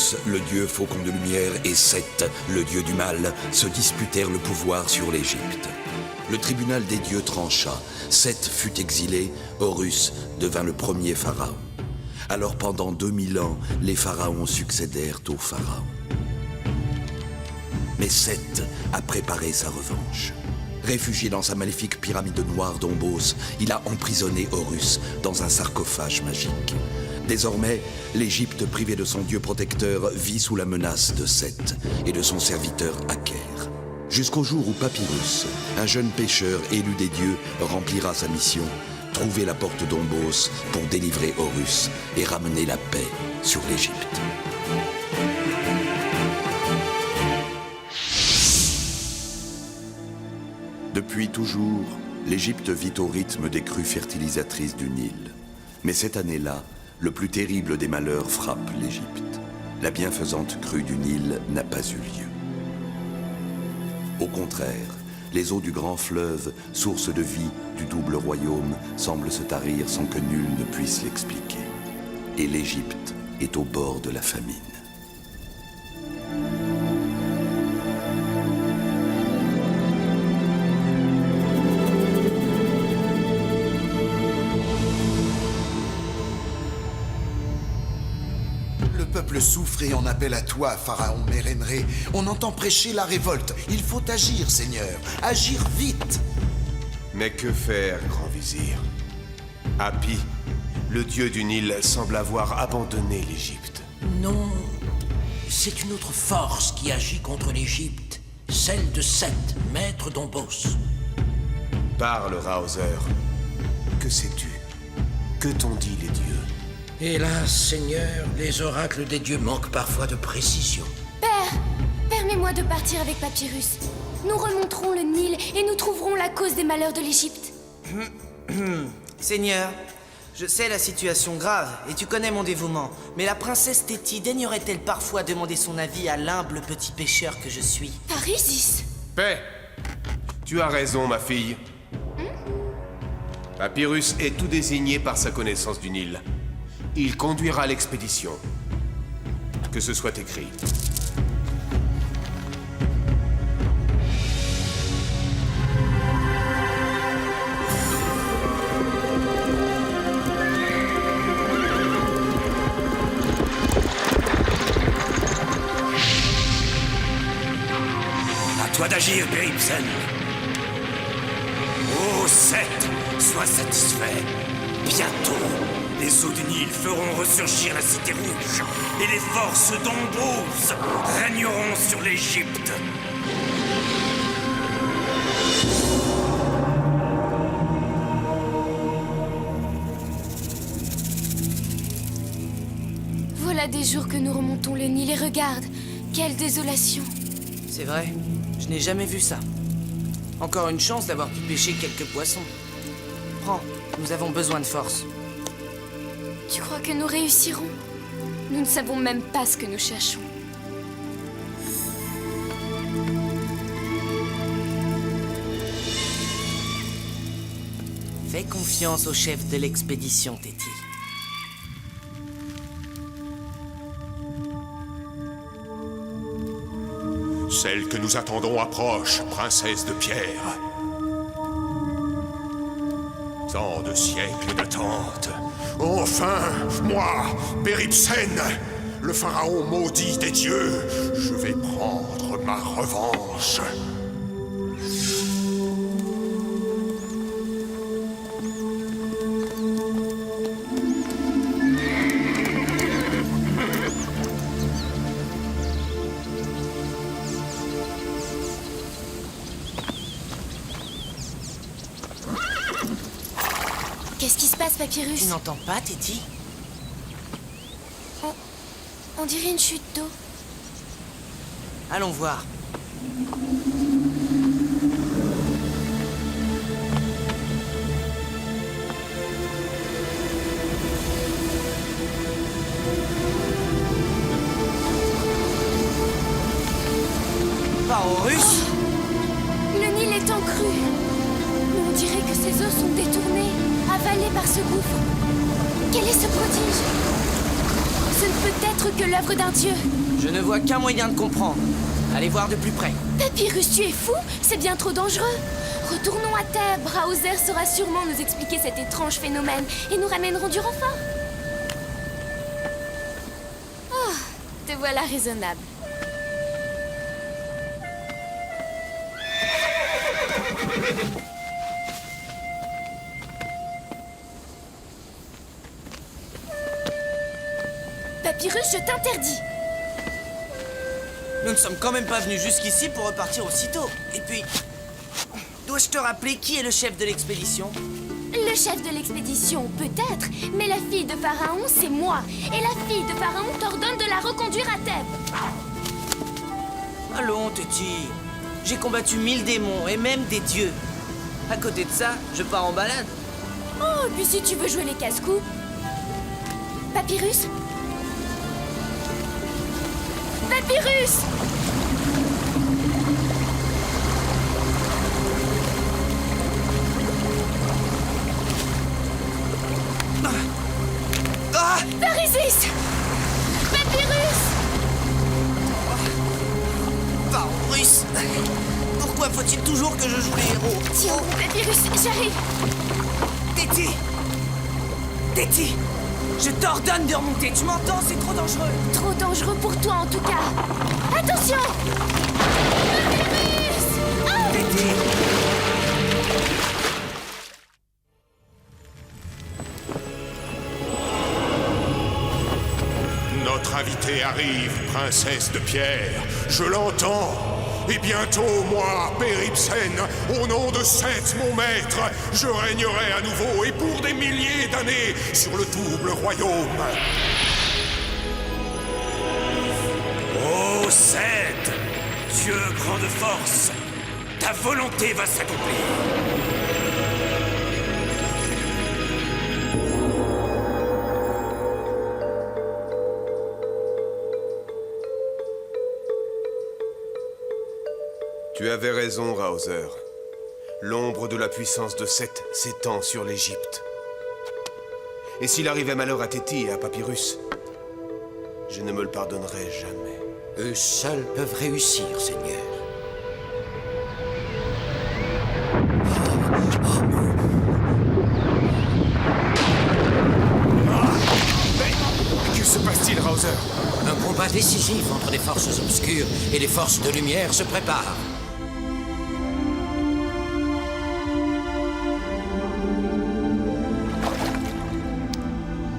Horus, le dieu faucon de lumière, et Seth, le dieu du mal, se disputèrent le pouvoir sur l'Égypte. Le tribunal des dieux trancha. Seth fut exilé, Horus devint le premier pharaon. Alors pendant 2000 ans, les pharaons succédèrent aux pharaons. Mais Seth a préparé sa revanche. Réfugié dans sa maléfique pyramide noire d'Ombos, il a emprisonné Horus dans un sarcophage magique. Désormais, l'Égypte privée de son dieu protecteur vit sous la menace de Seth et de son serviteur Aker. Jusqu'au jour où Papyrus, un jeune pêcheur élu des dieux, remplira sa mission, trouver la porte d'Ombos pour délivrer Horus et ramener la paix sur l'Égypte. Depuis toujours, l'Égypte vit au rythme des crues fertilisatrices du Nil. Mais cette année-là, le plus terrible des malheurs frappe l'Égypte. La bienfaisante crue du Nil n'a pas eu lieu. Au contraire, les eaux du grand fleuve, source de vie du double royaume, semblent se tarir sans que nul ne puisse l'expliquer. Et l'Égypte est au bord de la famine. Le peuple souffre et en appelle à toi, Pharaon Mérénré. On entend prêcher la révolte. Il faut agir, Seigneur. Agir vite. Mais que faire, grand vizir? Hapi, le dieu du Nil, semble avoir abandonné l'Égypte. Non, c'est une autre force qui agit contre l'Égypte. Celle de Seth, maître d'Ombos. Parle, Raoser. Que sais-tu? Que t'ont dit les dieux? Hélas, Seigneur, les oracles des dieux manquent parfois de précision. Père, permets-moi de partir avec Papyrus. Nous remonterons le Nil et nous trouverons la cause des malheurs de l'Égypte. Seigneur, je sais la situation grave et tu connais mon dévouement, mais la princesse Théti daignerait-elle parfois demander son avis à l'humble petit pêcheur que je suis? Parisis. Paix! Tu as raison, ma fille. Papyrus est tout désigné par sa connaissance du Nil. Il conduira l'expédition. Que ce soit écrit. À toi d'agir, Péripsen. Ô Seth, sois satisfait. Bientôt, les eaux du Nil feront ressurgir la cité rouge et les forces d'Ombos régneront sur l'Égypte. Voilà des jours que nous remontons le Nil et regarde, quelle désolation. C'est vrai, je n'ai jamais vu ça. Encore une chance d'avoir pu pêcher quelques poissons. Prends, nous avons besoin de force. Tu crois que nous réussirons? Nous ne savons même pas ce que nous cherchons. Fais confiance au chef de l'expédition, Théti. Celle que nous attendons approche, princesse de pierre. Tant de siècles d'attente. Enfin, moi, Péripsen, le pharaon maudit des dieux, je vais prendre ma revanche. Qu'est-ce qui se passe, Papyrus? Tu n'entends pas, Théti? On dirait une chute d'eau. Allons voir. Pas Horus? Le Nil est en crue. Mais on dirait que ces eaux sont détournées, avalées par ce gouffre. Quel est ce prodige? Ce ne peut être que l'œuvre d'un dieu. Je ne vois qu'un moyen de comprendre. Allez voir de plus près. Papyrus, tu es fou? C'est bien trop dangereux. Retournons à Thèbes. Hauser saura sûrement nous expliquer cet étrange phénomène et nous ramènerons du renfort. Oh, te voilà raisonnable. Papyrus, je t'interdis. Nous ne sommes quand même pas venus jusqu'ici pour repartir aussitôt. Et puis, dois-je te rappeler qui est le chef de l'expédition? Le chef de l'expédition, peut-être, mais la fille de Pharaon, c'est moi. Et la fille de Pharaon t'ordonne de la reconduire à Thèbes. Allons, Téti. J'ai combattu 1000 démons et même des dieux. À côté de ça, je pars en balade. Oh, et puis si tu veux jouer les casse-coups. Papyrus? Papyrus! Ah! Parisis! Papyrus! Pharaon russe! Pourquoi faut-il toujours que je joue les héros? Tiens, Papyrus, j'arrive! Téti! Téti! Je t'ordonne de remonter, tu m'entends? C'est trop dangereux! Trop dangereux pour toi en tout cas! Attention! Papyrus! Oh! Téti! Notre invitée arrive, princesse de pierre. Je l'entends. Et bientôt, moi, Péripsène, au nom de Seth, mon maître, je régnerai à nouveau et pour des milliers d'années sur le double royaume. Ô Seth, Dieu grand de force, ta volonté va s'accomplir. Tu avais raison, Hauser. L'ombre de la puissance de Seth s'étend sur l'Égypte. Et s'il arrivait malheur à Téti et à Papyrus, je ne me le pardonnerai jamais. Eux seuls peuvent réussir, Seigneur. Que se passe-t-il, Hauser? Un combat décisif entre les forces obscures et les forces de lumière se prépare.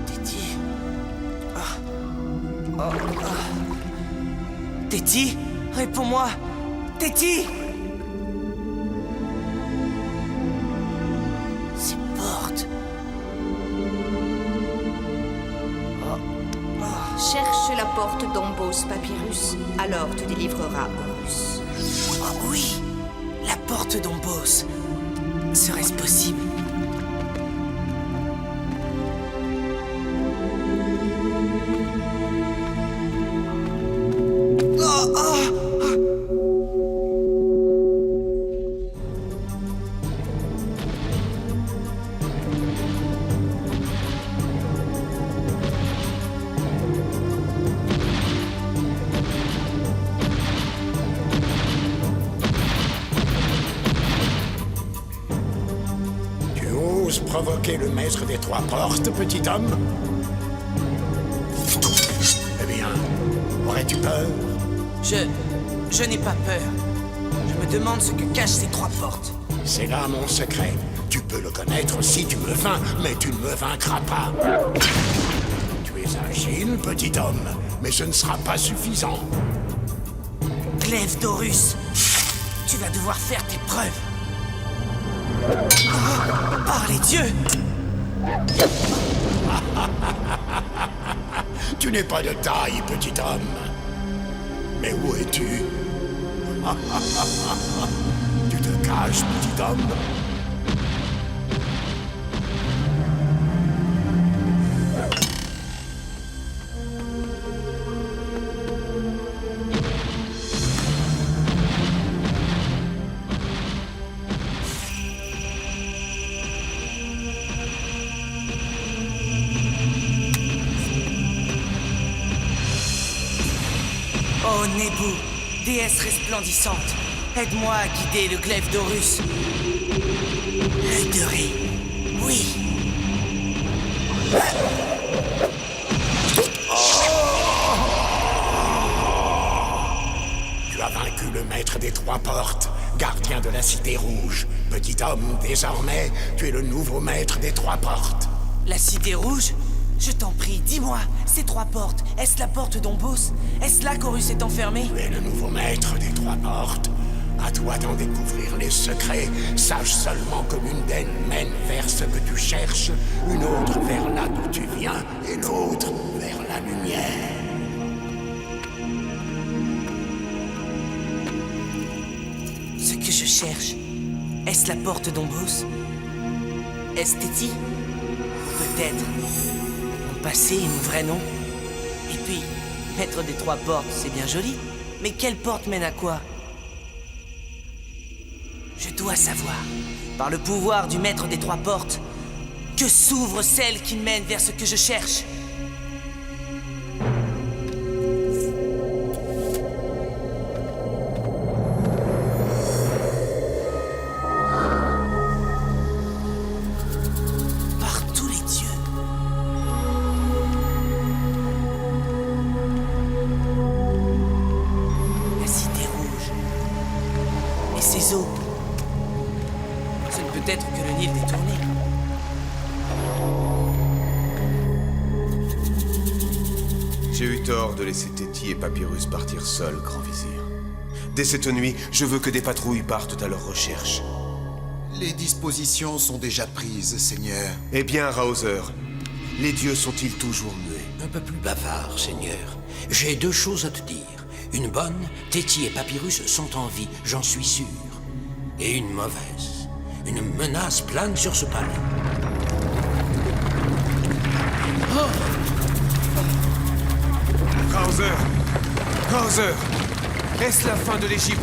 Téti. Téti, réponds-moi. Téti. Ces portes. Cherche la porte d'Ombos, Papyrus, alors tu délivreras Horus. Oh oui, la porte d'Ombos. Serait-ce possible? Provoquer le maître des trois portes, petit homme? Eh bien, aurais-tu peur? Je n'ai pas peur. Je me demande ce que cachent ces trois portes. C'est là mon secret. Tu peux le connaître si tu me vains, mais tu ne me vaincras pas. Tu es agile, petit homme, mais ce ne sera pas suffisant. Glaive d'Horus, tu vas devoir faire tes preuves. Par les dieux! Tu n'es pas de taille, petit homme. Mais où es-tu? Tu te caches, petit homme? Oh Nebu, déesse resplendissante, aide-moi à guider le glaive d'Horus. L'œil de Ré, oui. Tu as vaincu le maître des trois portes, gardien de la cité rouge. Petit homme, désormais, tu es le nouveau maître des trois portes. La cité rouge? Je t'en prie, dis-moi, ces trois portes, est-ce la porte d'Ombos? Est-ce là qu'Horus est enfermé? Tu es le nouveau maître des trois portes. À toi d'en découvrir les secrets. Sache seulement que l'une d'elles mène vers ce que tu cherches, une autre vers là d'où tu viens, et l'autre vers la lumière. Ce que je cherche, est-ce la porte d'Ombos? Est-ce Téti? Peut-être. Mon passé et mon vrai nom? Et puis, maître des trois portes, c'est bien joli. Mais quelle porte mène à quoi? Je dois savoir, par le pouvoir du maître des trois portes, que s'ouvre celle qui mène vers ce que je cherche. Par tous les dieux. La cité rouge. Et ses eaux. Ce ne peut être que le Nil détourné. J'ai eu tort de laisser Téti et Papyrus partir seuls, Grand Vizir. Dès cette nuit, je veux que des patrouilles partent à leur recherche. Les dispositions sont déjà prises, Seigneur. Eh bien, Raozer, les dieux sont-ils toujours muets? Un peu plus bavard, Seigneur. J'ai deux choses à te dire. Une bonne, Téti et Papyrus sont en vie, j'en suis sûr. Et une mauvaise. Une menace plane sur ce palais. Raozer! Raozer! Est-ce la fin de l'Égypte?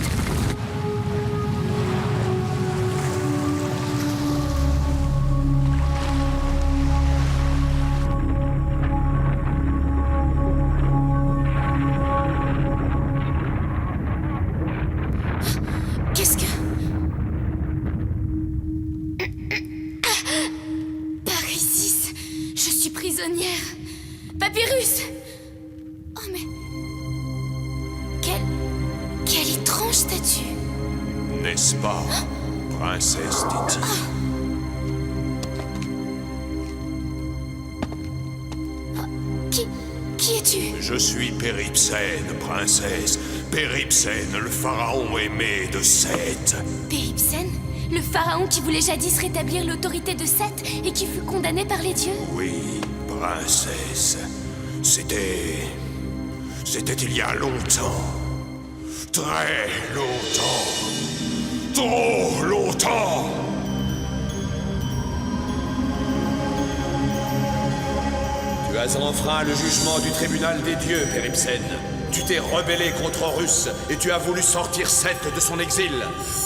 Qu'est-ce que... Parisis, je suis prisonnière. Papyrus! Oh mais... Quelle étrange statue. N'est-ce pas, princesse Téti? Qui es-tu? Je suis Péripsène, princesse. Péripsène, le pharaon aimé de Seth. Péripsène? Le pharaon qui voulait jadis rétablir l'autorité de Seth et qui fut condamné par les dieux? Oui, princesse. C'était il y a longtemps. Très longtemps. Trop longtemps. Tu as enfreint le jugement du tribunal des dieux, Péripsène. Tu t'es rebellé contre Horus et tu as voulu sortir Seth de son exil.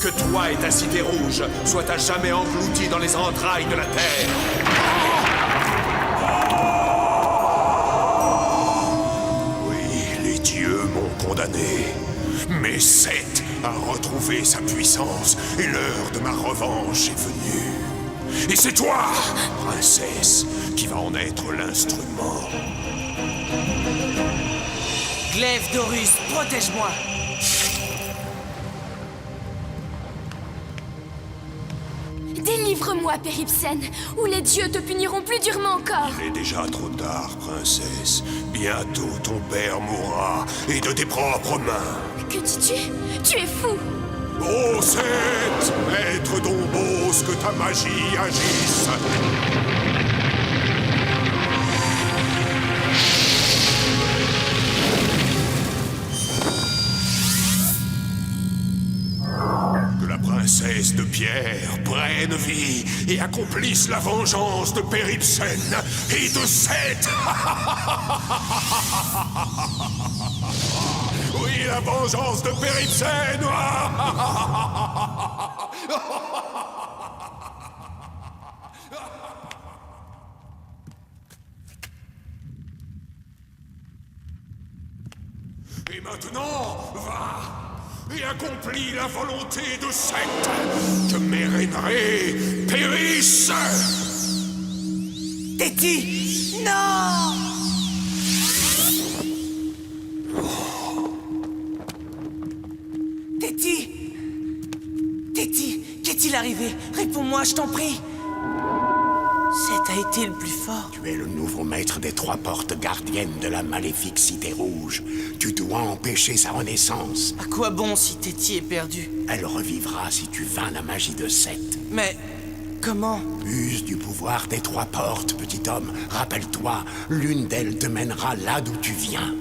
Que toi et ta cité rouge soient à jamais engloutis dans les entrailles de la terre. Oui, les dieux m'ont condamné. Mais Seth a retrouvé sa puissance et l'heure de ma revanche est venue. Et c'est toi, princesse, qui va en être l'instrument. Glaive d'Horus, protège-moi! Délivre-moi, Péripsène, ou les dieux te puniront plus durement encore. Il est déjà trop tard, princesse. Bientôt ton père mourra, et de tes propres mains. Que dis-tu? Tu es fou! Ô Seth, maître d'Ombos, que ta magie agisse. Que la princesse de pierre prenne vie et accomplisse la vengeance de Péripsène et de Seth. Oui, la vengeance de Péripsène. Et maintenant, et accomplis la volonté de Seth. Que Mérénré périsse. Téti! Non! Téti! Téti, qu'est-il arrivé? Réponds-moi, je t'en prie. Seth a été le plus fort. Tu es le nouveau maître des trois portes gardiennes de la maléfique Cité Rouge. Tu dois empêcher sa renaissance. À quoi bon si Téti est perdu? Elle revivra si tu vains la magie de Seth. Mais comment? Use du pouvoir des trois portes, petit homme. Rappelle-toi, l'une d'elles te mènera là d'où tu viens.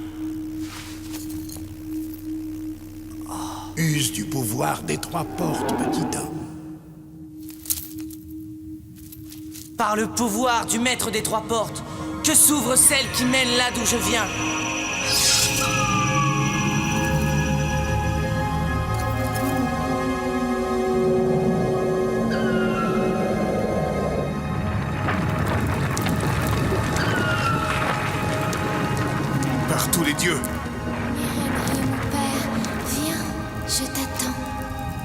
Use du pouvoir des trois portes, petit homme. Par le pouvoir du maître des trois portes, que s'ouvre celle qui mène là d'où je viens. Par tous les dieux. Mérénré, mon père, viens, je t'attends.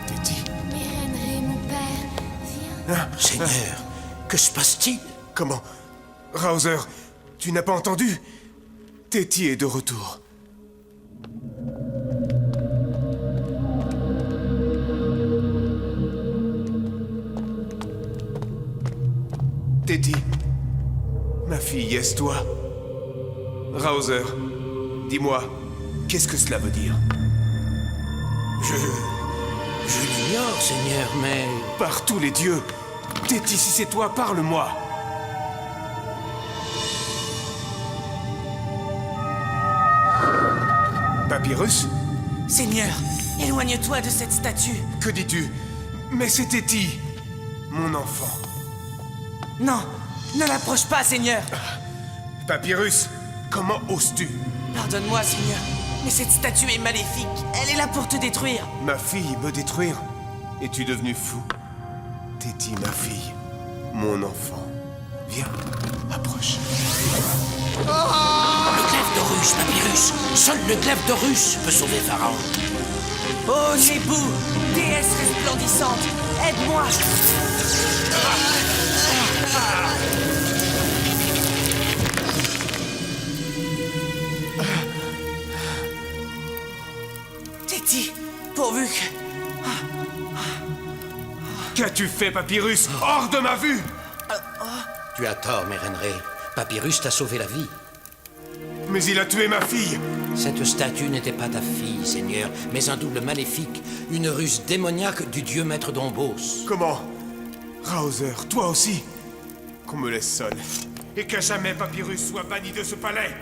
Téti. Mérénré, mon père, viens. Seigneur, que se passe-t-il? Comment? Raozer, tu n'as pas entendu? Téti est de retour. Téti, ma fille, est-ce toi? Raozer, dis-moi, qu'est-ce que cela veut dire? Je l'ignore, Seigneur, mais... Par tous les dieux! Téti, si c'est toi, parle-moi! Papyrus? Seigneur, éloigne-toi de cette statue. Que dis-tu? Mais c'est Téti, mon enfant. Non, ne l'approche pas, Seigneur. Papyrus, comment oses-tu? Pardonne-moi, Seigneur, mais cette statue est maléfique. Elle est là pour te détruire. Ma fille me détruire? Es-tu devenu fou? Téti, ma fille, mon enfant. Viens, approche. Le glaive d'Horus, Papyrus! Seul le glaive d'Horus peut sauver Pharaon. Oh, Nébou, déesse resplendissante, aide-moi. Téti, pourvu que... Qu'as-tu fait, Papyrus? Hors de ma vue! Tu as tort, Mérénré. Papyrus t'a sauvé la vie. Mais il a tué ma fille! Cette statue n'était pas ta fille, Seigneur, mais un double maléfique, une ruse démoniaque du dieu maître d'Ombos. Comment? Raozer, toi aussi? Qu'on me laisse seul. Et qu'à jamais Papyrus soit banni de ce palais!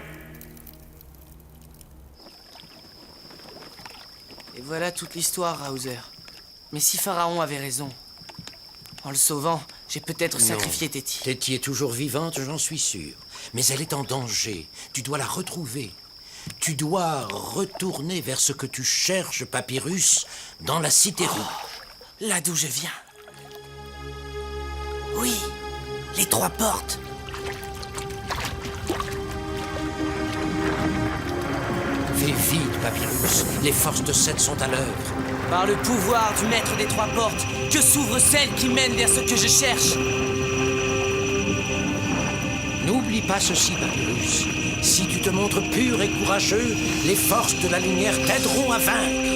Et voilà toute l'histoire, Raozer. Mais si Pharaon avait raison, en le sauvant, j'ai peut-être sacrifié Téti. Téti est toujours vivante, j'en suis sûr. Mais elle est en danger. Tu dois la retrouver. Tu dois retourner vers ce que tu cherches, Papyrus, dans la Cité Rouge. Là d'où je viens. Oui, les trois portes. Fais vite, Papyrus. Les forces de Seth sont à l'œuvre. Par le pouvoir du maître des trois portes, que s'ouvre celle qui mène vers ce que je cherche. N'oublie pas ceci, Papyrus. Si tu te montres pur et courageux, les forces de la lumière t'aideront à vaincre.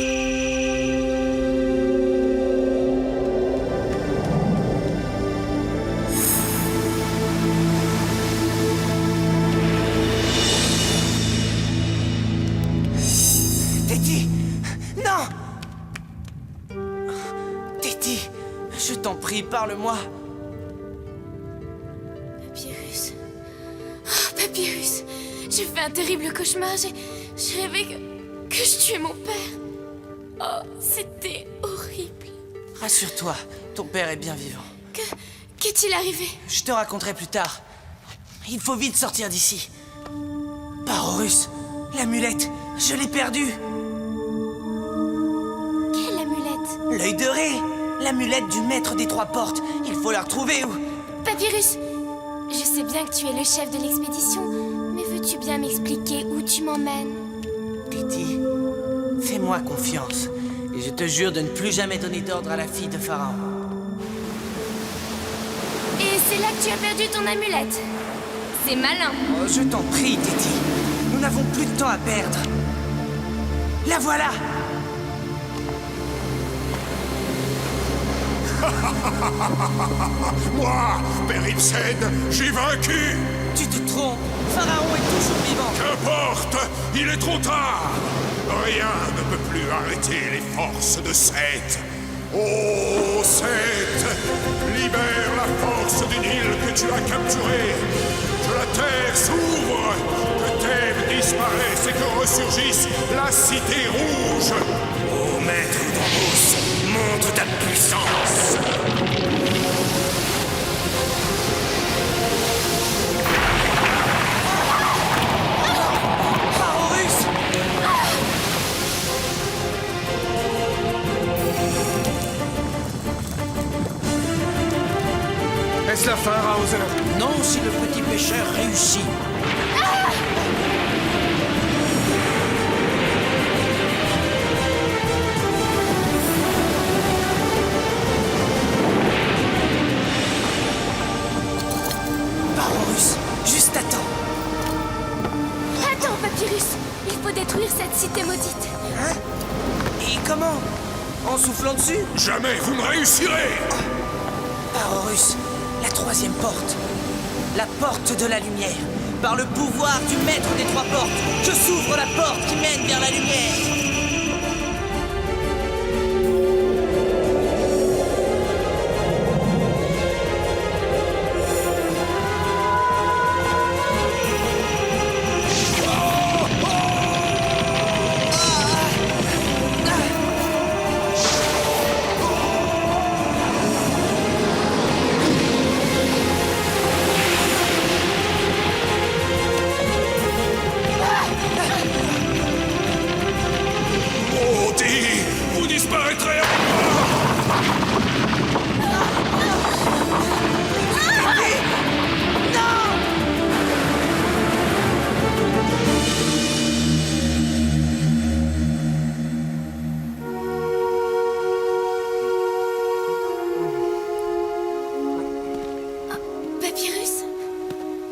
Téti! Non! Téti, je t'en prie, parle-moi. Papyrus. Oh, Papyrus. J'ai fait un terrible cauchemar. J'ai rêvé que je tuais mon père. Oh, c'était horrible. Rassure-toi, ton père est bien vivant. Qu'est-il arrivé? Je te raconterai plus tard. Il faut vite sortir d'ici. Par Horus, l'amulette, je l'ai perdue. Quelle amulette? L'œil de Ré, l'amulette du maître des trois portes. Il faut la retrouver ou... Papyrus, je sais bien que tu es le chef de l'expédition, mais veux-tu bien m'expliquer où tu m'emmènes? Téti, fais-moi confiance Et je te jure de ne plus jamais donner d'ordre à la fille de Pharaon. Et c'est là que tu as perdu ton amulette. C'est malin. Oh, je t'en prie, Téti. Nous n'avons plus de temps à perdre. La voilà! Moi, Père Ibsen, j'ai vaincu! Tu te trompes. Pharaon est toujours vivant. Qu'importe, il est trop tard! Rien ne peut plus arrêter les forces de Seth. Oh, Seth, libère la force d'une île que tu as capturée. Que la terre s'ouvre, que Thèbes disparaisse et que ressurgisse la cité rouge. Ô maître d'Ambos, montre ta puissance. Est-ce la fin, Raozer? Non, si le petit pêcheur réussit. Barorus, juste attends. Attends, Papyrus. Il faut détruire cette cité maudite. Hein? Et comment? En soufflant dessus? Jamais vous ne réussirez! Barorus, la troisième porte. La porte de la lumière. Par le pouvoir du maître des trois portes, je s'ouvre la porte qui mène vers la lumière. Vous disparaîtrez! Papyrus?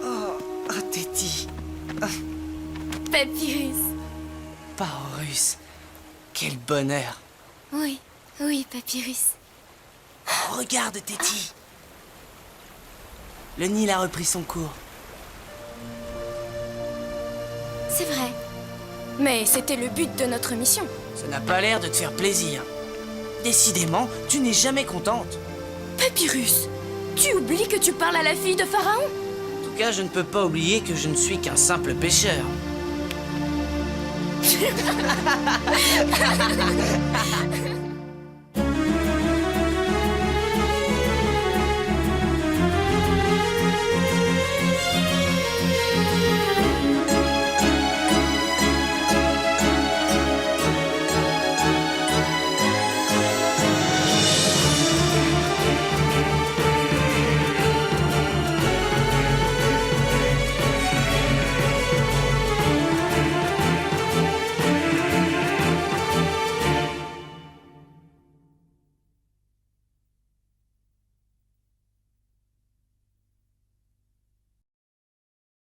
Oh, Téti. Papyrus. Barorus. Quel bonheur. Oui, oui, Papyrus. Oh, regarde, Téti. Le Nil a repris son cours. C'est vrai. Mais c'était le but de notre mission. Ça n'a pas l'air de te faire plaisir. Décidément, tu n'es jamais contente. Papyrus, tu oublies que tu parles à la fille de Pharaon? En tout cas, je ne peux pas oublier que je ne suis qu'un simple pêcheur.